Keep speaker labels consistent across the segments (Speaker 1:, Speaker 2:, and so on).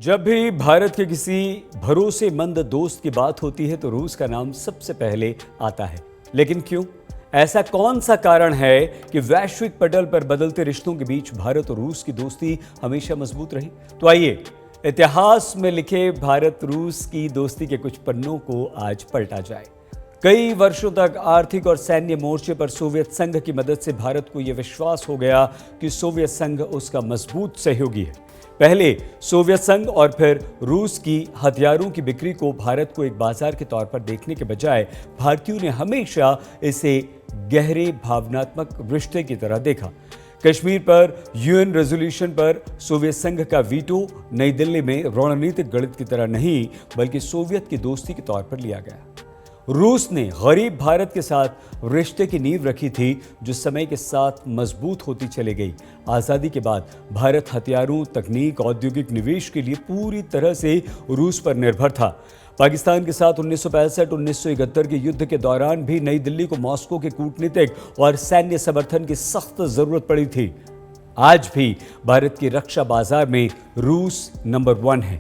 Speaker 1: जब भी भारत के किसी भरोसेमंद दोस्त की बात होती है तो रूस का नाम सबसे पहले आता है। लेकिन क्यों? ऐसा कौन सा कारण है कि वैश्विक पटल पर बदलते रिश्तों के बीच भारत और रूस की दोस्ती हमेशा मजबूत रही? तो आइए इतिहास में लिखे भारत रूस की दोस्ती के कुछ पन्नों को आज पलटा जाए। कई वर्षों तक आर्थिक और सैन्य मोर्चे पर सोवियत संघ की मदद से भारत को यह विश्वास हो गया कि सोवियत संघ उसका मजबूत सहयोगी है। पहले सोवियत संघ और फिर रूस की हथियारों की बिक्री को भारत को एक बाजार के तौर पर देखने के बजाय भारतीयों ने हमेशा इसे गहरे भावनात्मक रिश्ते की तरह देखा। कश्मीर पर यूएन रेजोल्यूशन पर सोवियत संघ का वीटो नई दिल्ली में रणनीतिक गणित की तरह नहीं बल्कि सोवियत की दोस्ती के तौर पर लिया गया। रूस ने गरीब भारत के साथ रिश्ते की नींव रखी थी जो समय के साथ मजबूत होती चली गई। आज़ादी के बाद भारत हथियारों, तकनीक, औद्योगिक निवेश के लिए पूरी तरह से रूस पर निर्भर था। पाकिस्तान के साथ 1965-1971 के युद्ध के दौरान भी नई दिल्ली को मॉस्को के कूटनीतिक और सैन्य समर्थन की सख्त जरूरत पड़ी थी। आज भी भारत की रक्षा बाजार में रूस नंबर 1 है।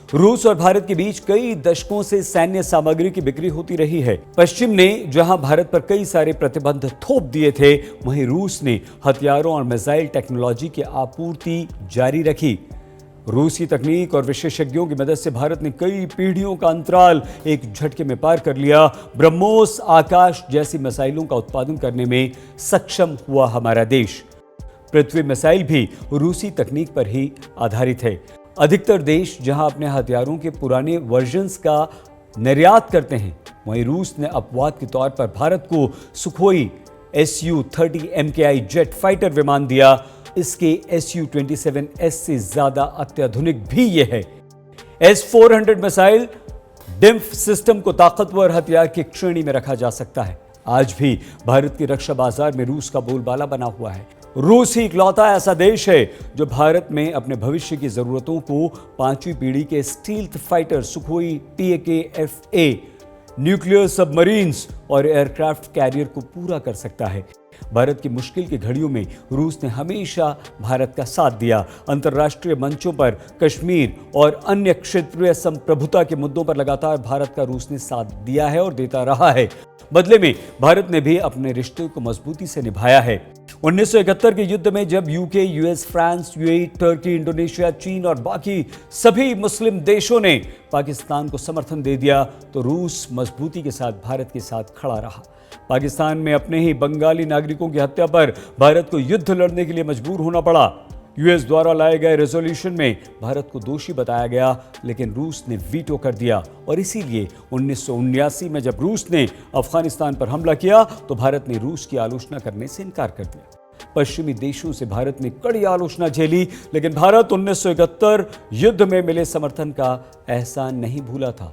Speaker 1: रूस और भारत के बीच कई दशकों से सैन्य सामग्री की बिक्री होती रही है। पश्चिम ने जहां भारत पर कई सारे प्रतिबंध थोप दिए थे, वहीं रूस ने हथियारों और मिसाइल टेक्नोलॉजी की आपूर्ति जारी रखी। रूसी तकनीक और विशेषज्ञों की मदद से भारत ने कई पीढ़ियों का अंतराल एक झटके में पार कर लिया। ब्रह्मोस, आकाश जैसी मिसाइलों का उत्पादन करने में सक्षम हुआ हमारा देश। पृथ्वी मिसाइल भी रूसी तकनीक पर ही आधारित है। अधिकतर देश जहां अपने हथियारों के पुराने वर्जन्स का निर्यात करते हैं, वहीं रूस ने अपवाद के तौर पर भारत को Sukhoi Su-30 MKI jet fighter विमान दिया। इसके Su-27S से ज्यादा अत्याधुनिक भी ये है। S-400 मिसाइल डिम्फ सिस्टम को ताकतवर हथियार की श्रेणी में रखा जा सकता है। आज भी भारत की रक्षा बाजार में रूस का बोलबाला बना हुआ है। रूस ही इकलौता ऐसा देश है जो भारत में अपने भविष्य की जरूरतों को 5वीं पीढ़ी के stealth fighter Sukhoi PAK-FA, nuclear submarines और एयरक्राफ्ट कैरियर को पूरा कर सकता है। भारत की मुश्किल की घड़ियों में रूस ने हमेशा भारत का साथ दिया। अंतर्राष्ट्रीय मंचों पर कश्मीर और अन्य क्षेत्रीय संप्रभुता के मुद्दों पर लगातार भारत का रूस ने साथ दिया है और देता रहा है। बदले में भारत ने भी अपने रिश्ते को मजबूती से निभाया है। 1971 के युद्ध में जब UK, US, France, UAE, Turkey, Indonesia, चीन और बाकी सभी मुस्लिम देशों ने पाकिस्तान को समर्थन दे दिया तो रूस मजबूती के साथ भारत के साथ खड़ा रहा। पाकिस्तान में अपने ही बंगाली नागरिकों की हत्या पर भारत को युद्ध लड़ने के लिए मजबूर होना पड़ा। यूएस द्वारा लाए गए रेजोल्यूशन में भारत को दोषी बताया गया, लेकिन रूस ने वीटो कर दिया और इसीलिए 1979 में जब रूस ने अफगानिस्तान पर हमला किया तो भारत ने रूस की आलोचना करने से इनकार कर दिया। पश्चिमी देशों से भारत ने कड़ी आलोचना झेली, लेकिन भारत 1971 युद्ध में मिले समर्थन का एहसान नहीं भूला था।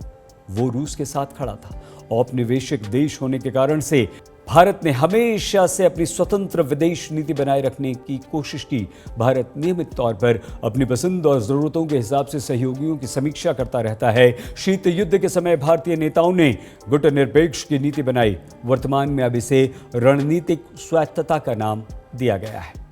Speaker 1: वो रूस के साथ खड़ा था। औपनिवेशिक देश होने के कारण से भारत ने हमेशा से अपनी स्वतंत्र विदेश नीति बनाए रखने की कोशिश की। भारत नियमित तौर पर अपनी पसंद और जरूरतों के हिसाब से सहयोगियों की समीक्षा करता रहता है। शीत युद्ध के समय भारतीय नेताओं ने गुटनिरपेक्ष की नीति बनाई। वर्तमान में अब इसे रणनीतिक स्वायत्तता का नाम दिया गया है।